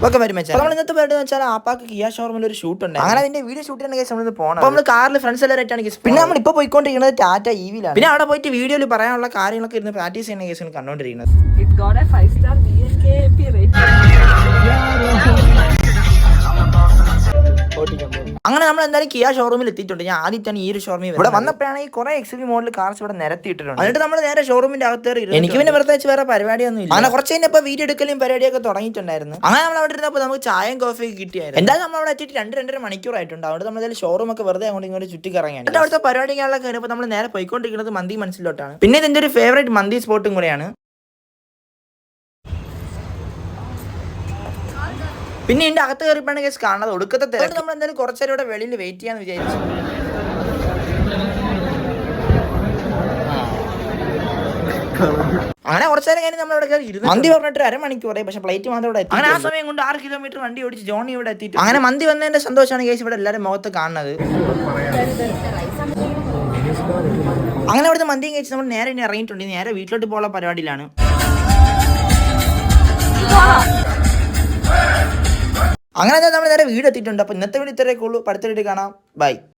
Okay വരും വെച്ചാൽ നമ്മൾ ഇന്നത്തെ പേര് വെച്ചാൽ ആപ്പാക്ക് കിയ ഷോറൂമിൽ ഒരു ഷൂട്ട് ഉണ്ട്. അങ്ങനെ അതിന്റെ വീഡിയോ ഷൂട്ട് ചെയ്യുന്ന കേസ് നമ്മൾ പോകണം. നമ്മൾ കാറിൽ ഫ്രണ്ട്സ് എല്ലാവരായിട്ടാണ് കേസ്. പിന്നെ നമ്മൾ ഇപ്പോൾ പോയിക്കൊണ്ടിരിക്കുന്നത് ടാറ്റ EV-ലാണ്. പിന്നെ അവിടെ പോയിട്ട് വീഡിയോയിൽ പറയാനുള്ള കാര്യങ്ങളൊക്കെ ഇരുന്ന് പ്രാക്ടീസ് ചെയ്യുന്ന കേസാണ് കണ്ടുകൊണ്ടിരിക്കുന്നത്. അങ്ങനെ നമ്മൾ എന്തായാലും കിയ ഷോറൂമിൽ എത്തിയിട്ടുണ്ട്. ഞാൻ ആദ്യത്താണ് ഈ ഒരു ഷോറൂമിൽ ഇവിടെ വന്നപ്പോഴാണ് ഈ കുറെ XUV മോഡൽ കാർസ് ഇവിടെ നിരത്തിയിട്ടുണ്ട്. എന്നിട്ട് നമ്മൾ നേരെ ഷോറൂമിന്റെ അകത്ത് എനിക്ക് പിന്നെ പ്രത്യേകിച്ച് വേറെ പരിപാടിയൊന്നും ഇല്ല. അങ്ങനെ കുറച്ച് കഴിഞ്ഞപ്പോൾ വീഡിയോ എടുക്കലും പരിപാടിയൊക്കെ തുടങ്ങിയിട്ടുണ്ടായിരുന്നു. അങ്ങനെ നമ്മൾ അവിടെ ഇരുന്നപ്പോൾ നമുക്ക് ചായയും കോഫിയും കിട്ടിയായിരുന്നു. എന്തായാലും നമ്മൾ അവിടെ എത്തിയിട്ട് 2-2.5 മണിക്കൂറായിട്ടുണ്ട്. അവിടെ നമ്മൾ ഷോറൂം ഒക്കെ വെറുതെ അങ്ങോട്ട് ഇങ്ങോട്ട് ചുറ്റി കറങ്ങിയാണ്. എന്നിട്ട് അവിടുത്തെ പരിപാടികളൊക്കെ കഴിഞ്ഞപ്പോൾ നമ്മൾ നേരെ പോയിക്കൊണ്ടിരിക്കുന്നത് മന്തി മനസ്സിലോട്ടാണ്. പിന്നെ ഇതിന്റെ ഒരു ഫേവറേറ്റ് മന്തി സ്പോട്ടും കൂടെയാണ്. പിന്നെ ഇതിന്റെ അകത്ത് കയറിപ്പാണ് കേസ് കാണുന്നത് ഒടുക്കത്തെ തിരക്ക്. നമ്മൾ എന്തായാലും കുറച്ചേരം ഇവിടെ വെളിയിൽ വെയിറ്റ് ചെയ്യാന്ന് വിചാരിച്ചു. അങ്ങനെ കുറച്ചേരം കഴിഞ്ഞ് നമ്മൾ ഇവിടെ ഇരുന്നു. മന്തി പറഞ്ഞിട്ട് 1/2 മണിക്കൂർ, പക്ഷെ ഫ്ലൈറ്റ് മാത്രം ഇവിടെ എത്തി. അങ്ങനെ ആ സമയം കൊണ്ട് 6 കിലോമീറ്റർ വണ്ടി ഓടിച്ച് ജോണി ഇവിടെ എത്തിയിട്ട് അങ്ങനെ മന്തി വന്നതിന്റെ സന്തോഷമാണ് കേസ് ഇവിടെ എല്ലാവരും മുഖത്ത് കാണുന്നത്. അങ്ങനെ അവിടുത്തെ മന്തിയും കഴിച്ച് നമ്മൾ നേരെ ഇനി ഇറങ്ങിയിട്ടുണ്ട്. നേരെ വീട്ടിലോട്ട് പോകാനുള്ള പരിപാടിയിലാണ്. അങ്ങനെ നമ്മൾ നേരെ വീട് എത്തിയിട്ടുണ്ട്. അപ്പോൾ ഇന്നത്തെ വീഡിയോ ഇത്രയൊക്കെ ഉള്ളൂ. അടുത്ത വീഡിയോ കാണാം. ബൈ.